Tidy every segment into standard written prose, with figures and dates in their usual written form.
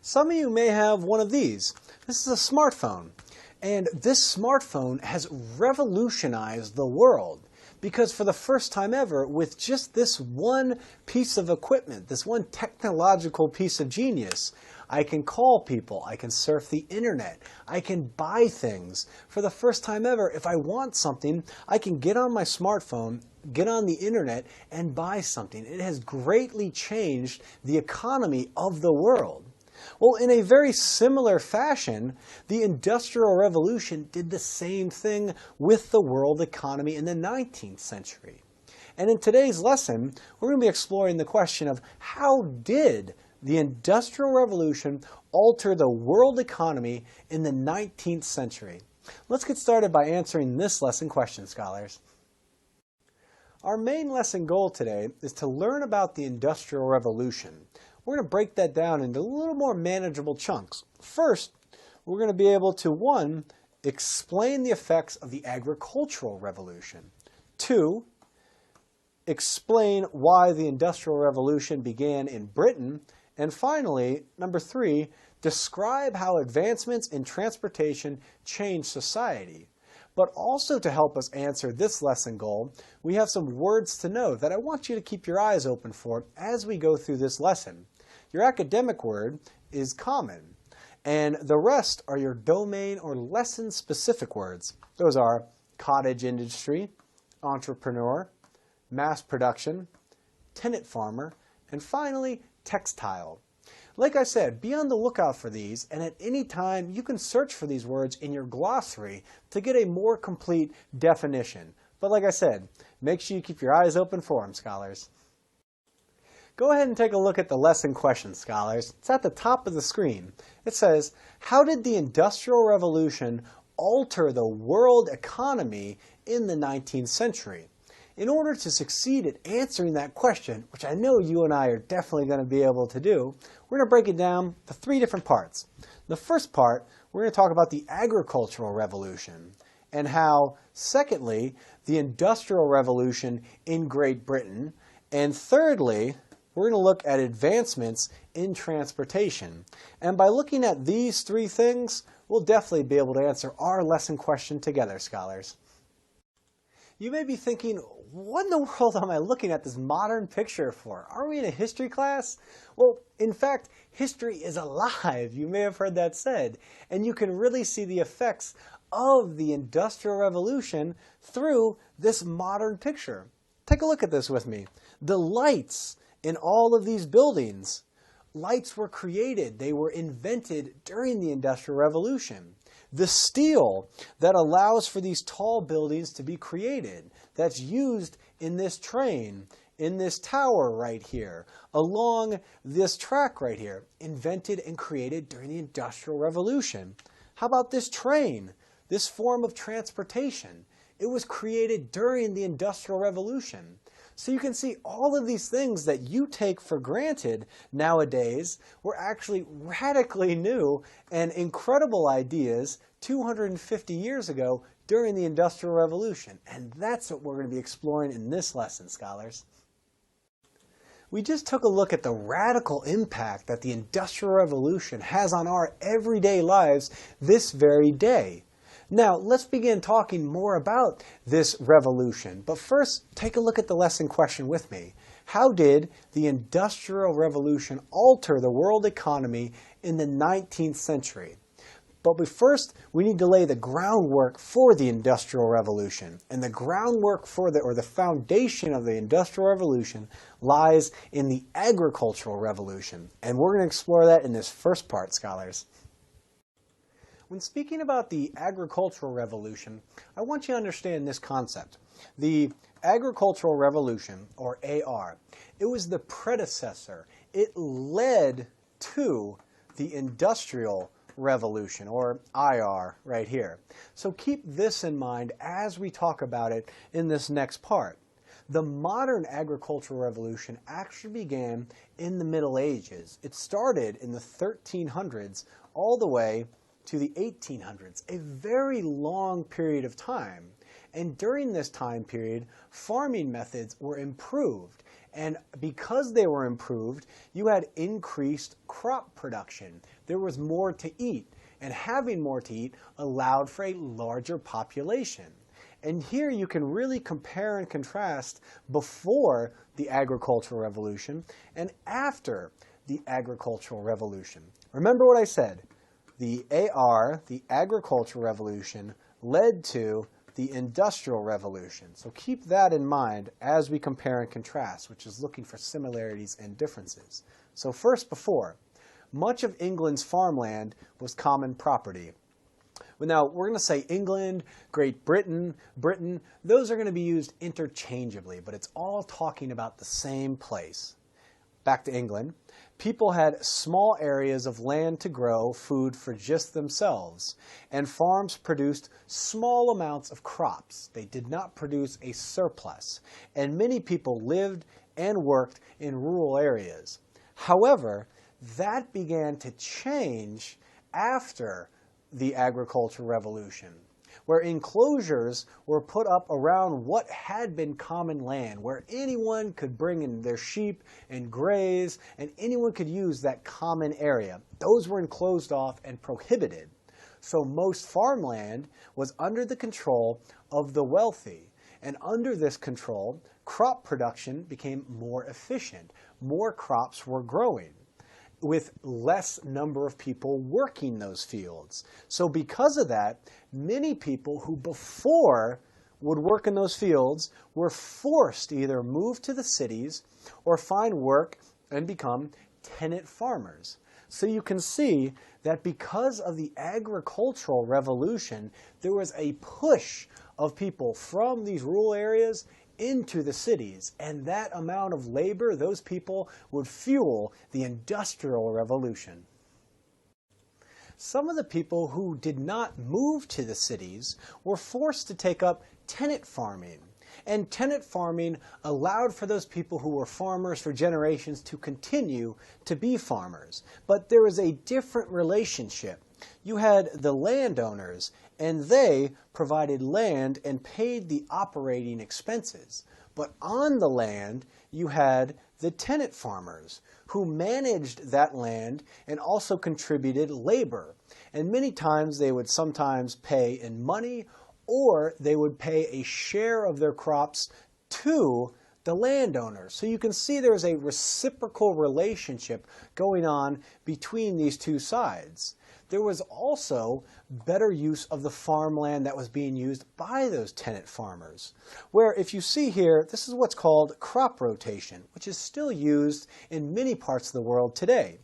Some of you may have one of these. This is a smartphone. And this smartphone has revolutionized the world because for the first time ever, with just this one piece of equipment, this one technological piece of genius, I can call people, I can surf the internet, I can buy things. For the first time ever, if I want something, I can get on my smartphone, get on the internet, and buy something. It has greatly changed the economy of the world. Well, in a very similar fashion, the Industrial Revolution did the same thing with the world economy in the 19th century. And in today's lesson, we're going to be exploring the question of how did the Industrial Revolution alter the world economy in the 19th century? Let's get started by answering this lesson question, scholars. Our main lesson goal today is to learn about the Industrial Revolution. We're going to break that down into a little more manageable chunks. First, we're going to be able to, 1, explain the effects of the Agricultural Revolution. 2, explain why the Industrial Revolution began in Britain. And finally, number 3, describe how advancements in transportation changed society. But also to help us answer this lesson goal, we have some words to know that I want you to keep your eyes open for as we go through this lesson. Your academic word is common, and the rest are your domain or lesson-specific words. Those are cottage industry, entrepreneur, mass production, tenant farmer, and finally, textile. Like I said, be on the lookout for these, and at any time you can search for these words in your glossary to get a more complete definition. But like I said, make sure you keep your eyes open for them, scholars. Go ahead and take a look at the lesson question, scholars. It's at the top of the screen. It says, how did the Industrial Revolution alter the world economy in the 19th century? In order to succeed at answering that question, which I know you and I are definitely going to be able to do, we're going to break it down to 3 different parts. The first part, we're going to talk about the Agricultural Revolution and how, secondly, the Industrial Revolution in Great Britain, and thirdly, we're going to look at advancements in transportation. And by looking at these 3 things, we'll definitely be able to answer our lesson question together, scholars. You may be thinking, what in the world am I looking at this modern picture for? Are we in a history class? Well, in fact, history is alive. You may have heard that said. And you can really see the effects of the Industrial Revolution through this modern picture. Take a look at this with me. The lights in all of these buildings. Lights were created. They were invented during the Industrial Revolution. The steel that allows for these tall buildings to be created, that's used in this train, in this tower right here, along this track right here, invented and created during the Industrial Revolution. How about this train, this form of transportation? It was created during the Industrial Revolution. So you can see all of these things that you take for granted nowadays were actually radically new and incredible ideas 250 years ago during the Industrial Revolution. And that's what we're going to be exploring in this lesson, scholars. We just took a look at the radical impact that the Industrial Revolution has on our everyday lives this very day. Now, let's begin talking more about this revolution. But first, take a look at the lesson question with me. How did the Industrial Revolution alter the world economy in the 19th century? But first, we need to lay the groundwork for the Industrial Revolution. And the groundwork for the foundation of the Industrial Revolution lies in the Agricultural Revolution. And we're going to explore that in this first part, scholars. When speaking about the Agricultural Revolution, I want you to understand this concept. The Agricultural Revolution, or AR, it was the predecessor. It led to the Industrial Revolution, or IR, right here. So keep this in mind as we talk about it in this next part. The modern agricultural revolution actually began in the Middle Ages. It started in the 1300s all the way to the 1800s, a very long period of time. And during this time period, farming methods were improved. And because they were improved, you had increased crop production. There was more to eat. And having more to eat allowed for a larger population. And here you can really compare and contrast before the agricultural revolution and after the agricultural revolution. Remember what I said, the agricultural revolution, led to the industrial revolution. So keep that in mind as we compare and contrast, which is looking for similarities and differences. So first, before, much of England's farmland was common property. Now, we're going to say England, Great Britain, Britain, those are going to be used interchangeably, but it's all talking about the same place. Back to England, people had small areas of land to grow food for just themselves, and farms produced small amounts of crops. They did not produce a surplus, and many people lived and worked in rural areas. However, that began to change after the agricultural revolution, where enclosures were put up around what had been common land, where anyone could bring in their sheep and graze, and anyone could use that common area. Those were enclosed off and prohibited. So most farmland was under the control of the wealthy. And under this control, crop production became more efficient. More crops were growing, with less number of people working those fields. So because of that, many people who before would work in those fields were forced to either move to the cities or find work and become tenant farmers. So you can see that because of the agricultural revolution, there was a push of people from these rural areas into the cities, and that amount of labor, those people, would fuel the Industrial Revolution. Some of the people who did not move to the cities were forced to take up tenant farming. And tenant farming allowed for those people who were farmers for generations to continue to be farmers. But there was a different relationship. You had the landowners, and they provided land and paid the operating expenses. But on the land, you had the tenant farmers who managed that land and also contributed labor. And many times they would sometimes pay in money, or they would pay a share of their crops to the landowner. So you can see there's a reciprocal relationship going on between these two sides. There was also better use of the farmland that was being used by those tenant farmers, where if you see here, this is what's called crop rotation, which is still used in many parts of the world today.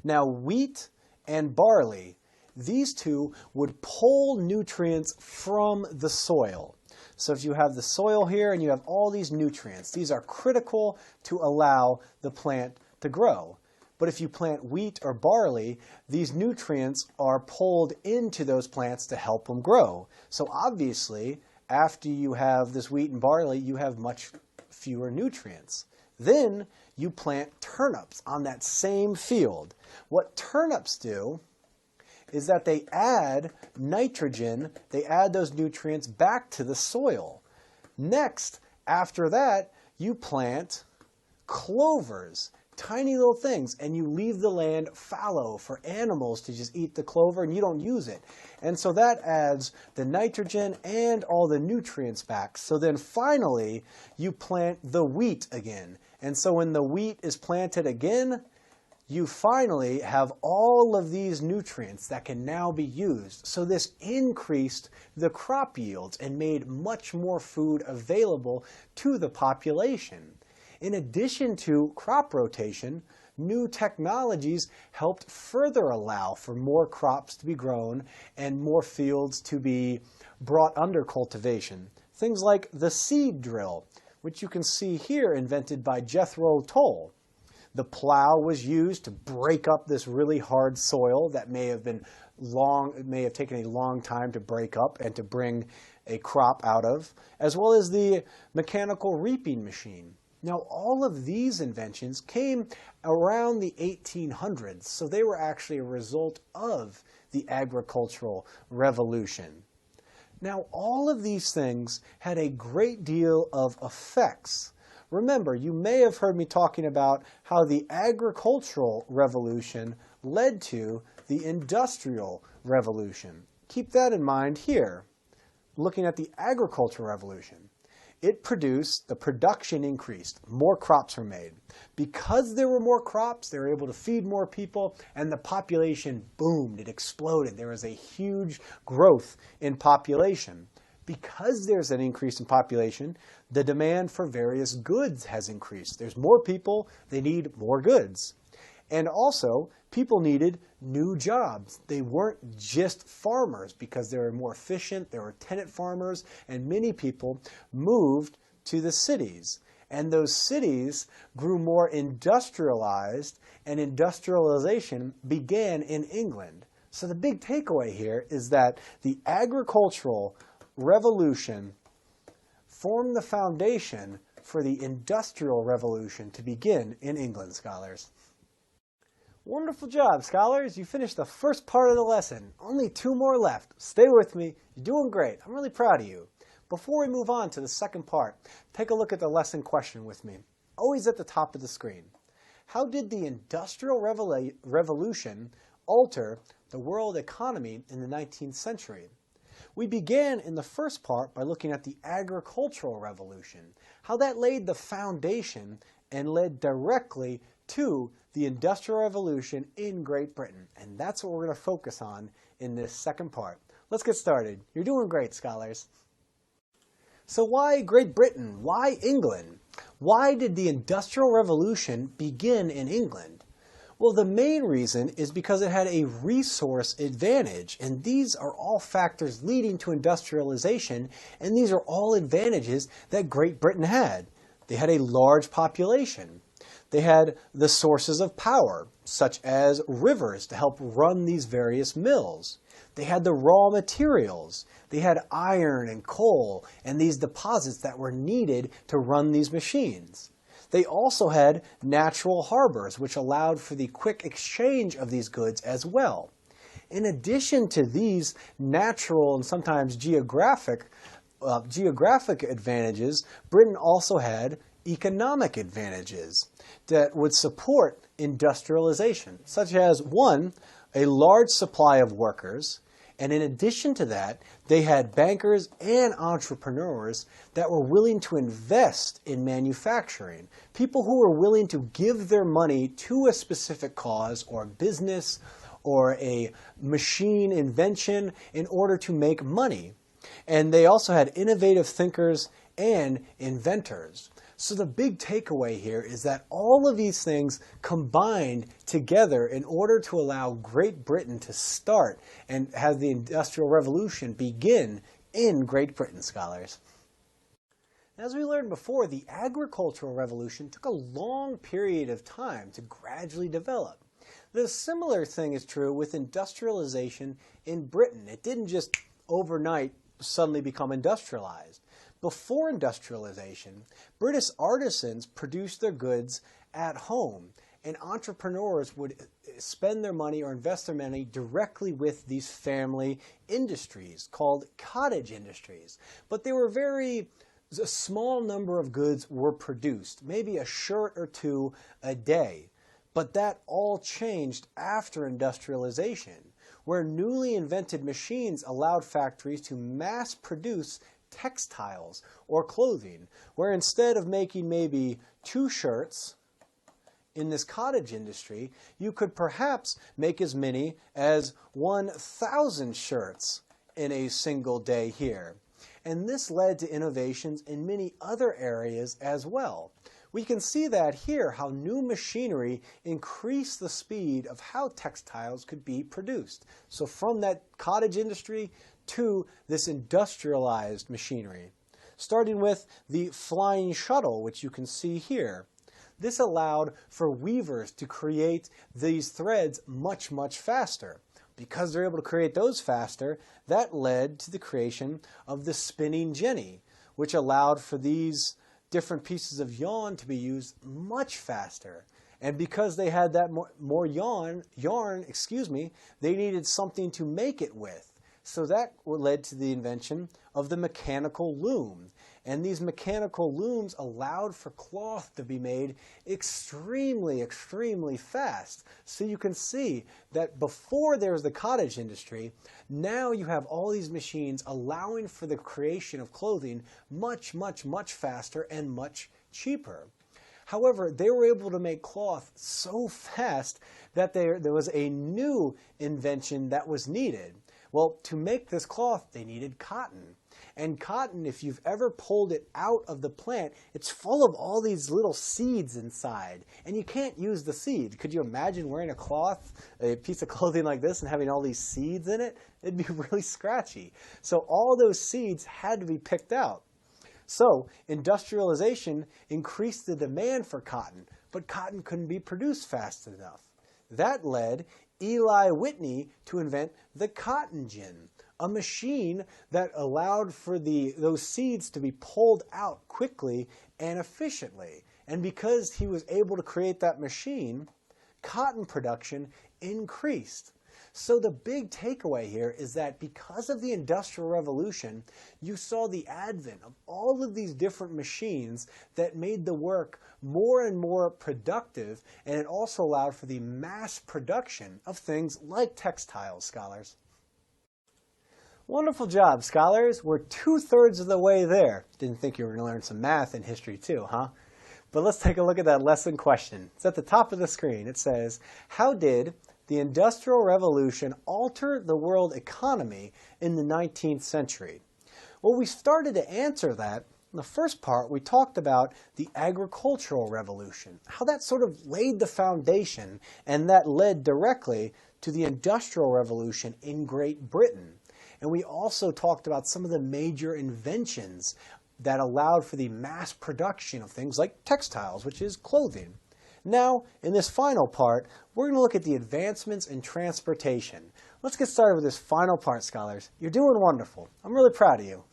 Now, wheat and barley, these two would pull nutrients from the soil. So if you have the soil here and you have all these nutrients, these are critical to allow the plant to grow. But if you plant wheat or barley, these nutrients are pulled into those plants to help them grow. So obviously, after you have this wheat and barley, you have much fewer nutrients. Then you plant turnips on that same field. What turnips do is that they add nitrogen, they add those nutrients back to the soil. Next, after that, you plant clovers, tiny little things, and you leave the land fallow for animals to just eat the clover, and you don't use it. And so that adds the nitrogen and all the nutrients back. So then finally, you plant the wheat again. And so when the wheat is planted again, you finally have all of these nutrients that can now be used. So this increased the crop yields and made much more food available to the population. In addition to crop rotation, new technologies helped further allow for more crops to be grown and more fields to be brought under cultivation. Things like the seed drill, which you can see here, invented by Jethro Tull. The plow was used to break up this really hard soil that may have taken a long time to break up and to bring a crop out of, as well as the mechanical reaping machine. Now, all of these inventions came around the 1800s, so they were actually a result of the agricultural revolution. Now, all of these things had a great deal of effects. Remember, you may have heard me talking about how the agricultural revolution led to the industrial revolution. Keep that in mind here, looking at the agricultural revolution. It produced, the production increased, more crops were made. Because there were more crops, they were able to feed more people, and the population boomed, it exploded. There was a huge growth in population. Because there's an increase in population, the demand for various goods has increased. There's more people, they need more goods. And also, people needed new jobs. They weren't just farmers because they were more efficient, they were tenant farmers, and many people moved to the cities. And those cities grew more industrialized, and industrialization began in England. So the big takeaway here is that the agricultural revolution formed the foundation for the Industrial Revolution to begin in England, scholars. Wonderful job, scholars. You finished the first part of the lesson. Only 2 more left. Stay with me. You're doing great. I'm really proud of you. Before we move on to the second part, take a look at the lesson question with me. Always at the top of the screen. How did the Industrial Revolution alter the world economy in the 19th century? We began in the first part by looking at the Agricultural Revolution, how that laid the foundation and led directly to the Industrial Revolution in Great Britain. And that's what we're going to focus on in this second part. Let's get started. You're doing great, scholars. So why Great Britain? Why England? Why did the Industrial Revolution begin in England? Well, the main reason is because it had a resource advantage, and these are all factors leading to industrialization, and these are all advantages that Great Britain had. They had a large population. They had the sources of power, such as rivers, to help run these various mills. They had the raw materials. They had iron and coal and these deposits that were needed to run these machines. They also had natural harbors, which allowed for the quick exchange of these goods as well. In addition to these natural and sometimes geographic advantages, Britain also had economic advantages that would support industrialization, such as, one, a large supply of workers, and in addition to that, they had bankers and entrepreneurs that were willing to invest in manufacturing, people who were willing to give their money to a specific cause or business or a machine invention in order to make money. And they also had innovative thinkers and inventors. So the big takeaway here is that all of these things combined together in order to allow Great Britain to start and have the Industrial Revolution begin in Great Britain, scholars. As we learned before, the Agricultural Revolution took a long period of time to gradually develop. The similar thing is true with industrialization in Britain. It didn't just overnight suddenly become industrialized. Before industrialization, British artisans produced their goods at home, and entrepreneurs would spend their money or invest their money directly with these family industries called cottage industries. But they were a small number of goods were produced, maybe a shirt or two a day. But that all changed after industrialization, where newly invented machines allowed factories to mass produce textiles or clothing, where instead of making maybe 2 shirts in this cottage industry, you could perhaps make as many as 1,000 shirts in a single day here. And this led to innovations in many other areas as well. We can see that here, how new machinery increased the speed of how textiles could be produced. So from that cottage industry to this industrialized machinery, starting with the flying shuttle, which you can see here. This allowed for weavers to create these threads much, much faster. Because they're able to create those faster, that led to the creation of the spinning jenny, which allowed for these different pieces of yarn to be used much faster. And because they had that more yarn, they needed something to make it with. So that led to the invention of the mechanical loom. And these mechanical looms allowed for cloth to be made extremely, extremely fast. So you can see that before there was the cottage industry, now you have all these machines allowing for the creation of clothing much, much, much faster and much cheaper. However, they were able to make cloth so fast that there was a new invention that was needed. Well, to make this cloth, they needed cotton. And cotton, if you've ever pulled it out of the plant, it's full of all these little seeds inside. And you can't use the seed. Could you imagine wearing a cloth, a piece of clothing like this, and having all these seeds in it? It'd be really scratchy. So all those seeds had to be picked out. So industrialization increased the demand for cotton, but cotton couldn't be produced fast enough. That led Eli Whitney to invent the cotton gin, a machine that allowed for those seeds to be pulled out quickly and efficiently. And because he was able to create that machine, cotton production increased. So the big takeaway here is that because of the Industrial Revolution, you saw the advent of all of these different machines that made the work more and more productive, and it also allowed for the mass production of things like textiles, scholars. Wonderful job, scholars. We're 2/3 of the way there. Didn't think you were going to learn some math and history too, huh? But let's take a look at that lesson question. It's at the top of the screen. It says, how did the Industrial Revolution alter the world economy in the 19th century? Well, we started to answer that. In the first part, we talked about the Agricultural Revolution, how that sort of laid the foundation, and that led directly to the Industrial Revolution in Great Britain. And we also talked about some of the major inventions that allowed for the mass production of things like textiles, which is clothing. Now, in this final part, we're going to look at the advancements in transportation. Let's get started with this final part, scholars. You're doing wonderful. I'm really proud of you.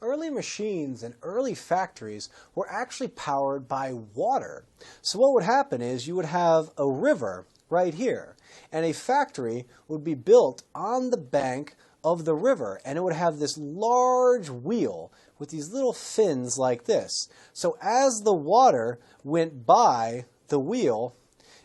Early machines and early factories were actually powered by water. So what would happen is you would have a river right here, and a factory would be built on the bank of the river, and it would have this large wheel with these little fins like this. So as the water went by the wheel,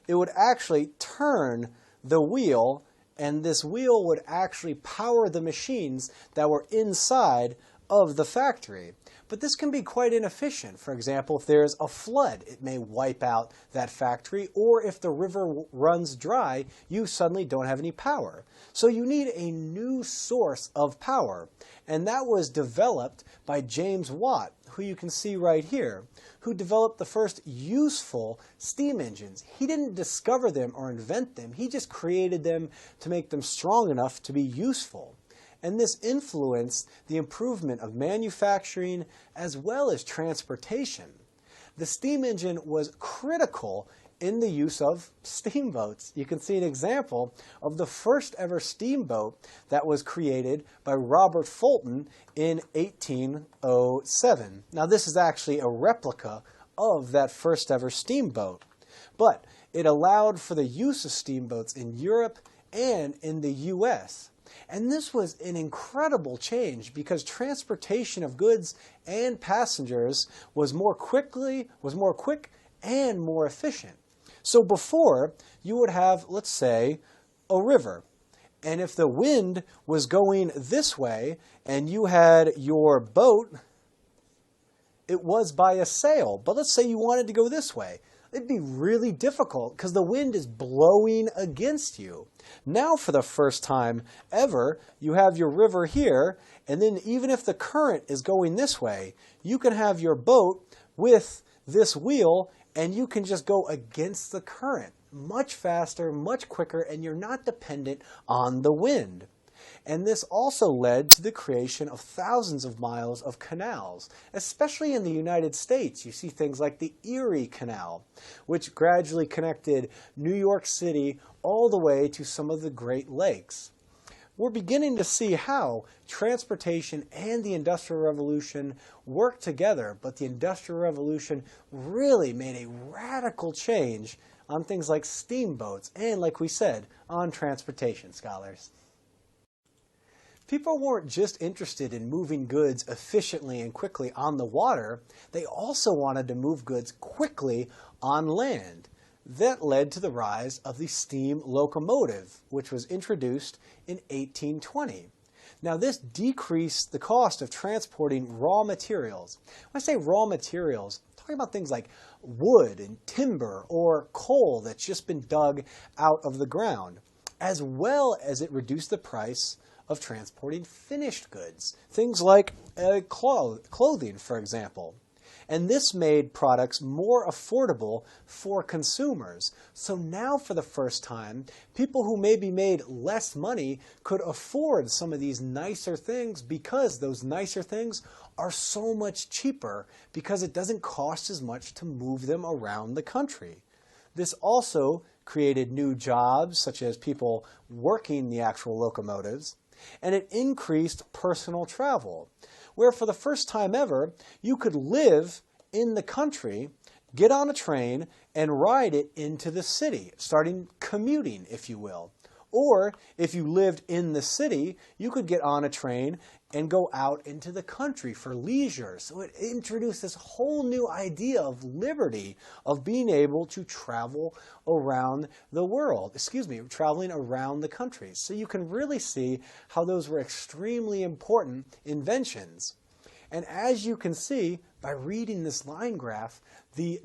it would actually turn the wheel, and this wheel would actually power the machines that were inside of the factory. But this can be quite inefficient. For example, if there's a flood, it may wipe out that factory, or if the river runs dry, you suddenly don't have any power. So you need a new source of power, and that was developed by James Watt, who you can see right here, who developed the first useful steam engines. He didn't discover them or invent them, he just created them to make them strong enough to be useful. And this influenced the improvement of manufacturing as well as transportation. The steam engine was critical in the use of steamboats. You can see an example of the first ever steamboat that was created by Robert Fulton in 1807. Now this is actually a replica of that first ever steamboat, but it allowed for the use of steamboats in Europe and in the US. And this was an incredible change because transportation of goods and passengers was more quick and more efficient. So before, you would have, let's say, a river. And if the wind was going this way and you had your boat, it was by a sail. But let's say you wanted to go this way. It'd be really difficult because the wind is blowing against you. Now, for the first time ever, you have your river here, and then even if the current is going this way, you can have your boat with this wheel, and you can just go against the current much faster, much quicker, and you're not dependent on the wind. And this also led to the creation of thousands of miles of canals, especially in the United States. You see things like the Erie Canal, which gradually connected New York City all the way to some of the Great Lakes. We're beginning to see how transportation and the Industrial Revolution work together, but the Industrial Revolution really made a radical change on things like steamboats and, like we said, on transportation, scholars. People weren't just interested in moving goods efficiently and quickly on the water, they also wanted to move goods quickly on land. That led to the rise of the steam locomotive, which was introduced in 1820. Now, this decreased the cost of transporting raw materials. When I say raw materials, I'm talking about things like wood and timber or coal that's just been dug out of the ground, as well as it reduced the price of transporting finished goods, things like clothing, for example. And this made products more affordable for consumers. So now, for the first time, people who maybe made less money could afford some of these nicer things because those nicer things are so much cheaper because it doesn't cost as much to move them around the country. This also created new jobs, such as people working the actual locomotives, and it increased personal travel, where for the first time ever, you could live in the country, get on a train, and ride it into the city, starting commuting, if you will. Or if you lived in the city, you could get on a train and go out into the country for leisure. So it introduced this whole new idea of liberty, of being able to travel around the world, traveling around the country. So you can really see how those were extremely important inventions. And as you can see, by reading this line graph, the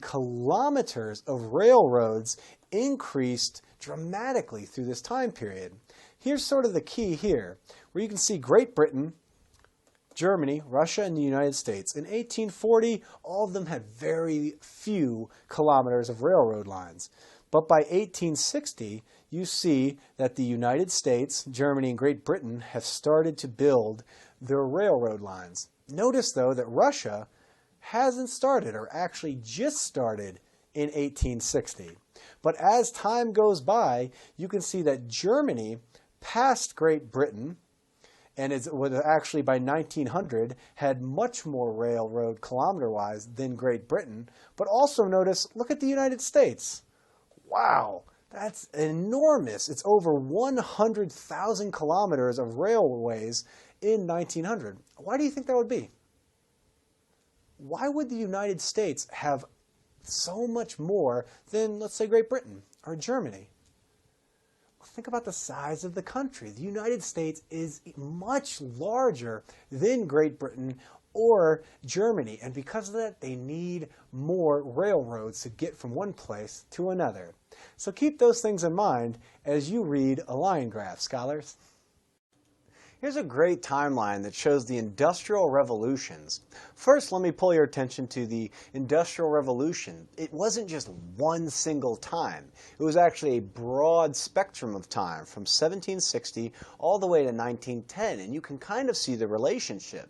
kilometers of railroads increased dramatically through this time period. Here's sort of the key here, where you can see Great Britain, Germany, Russia, and the United States. In 1840, all of them had very few kilometers of railroad lines. But by 1860, you see that the United States, Germany, and Great Britain have started to build their railroad lines. Notice, though, that Russia hasn't started, or actually just started, in 1860. But as time goes by, you can see that Germany passed Great Britain, and it was actually by 1900 had much more railroad kilometer-wise than Great Britain. But also notice, look at the United States. Wow, that's enormous. It's over 100,000 kilometers of railways in 1900. Why do you think that would be? Why would the United States have so much more than, let's say, Great Britain or Germany? Well, think about the size of the country. The United States is much larger than Great Britain or Germany, and because of that, they need more railroads to get from one place to another. So keep those things in mind as you read a line graph, scholars. Here's a great timeline that shows the Industrial Revolutions. First, let me pull your attention to the Industrial Revolution. It wasn't just one single time. It was actually a broad spectrum of time from 1760 all the way to 1910, and you can kind of see the relationship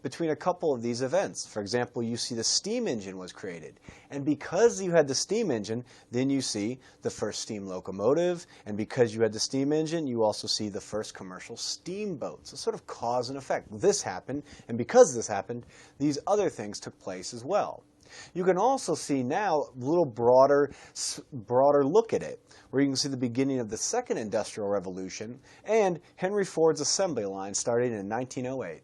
between a couple of these events. For example, you see the steam engine was created. And because you had the steam engine, then you see the first steam locomotive. And because you had the steam engine, you also see the first commercial steamboat. So sort of cause and effect. This happened, and because this happened, these other things took place as well. You can also see now a little broader look at it, where you can see the beginning of the Second Industrial Revolution and Henry Ford's assembly line starting in 1908.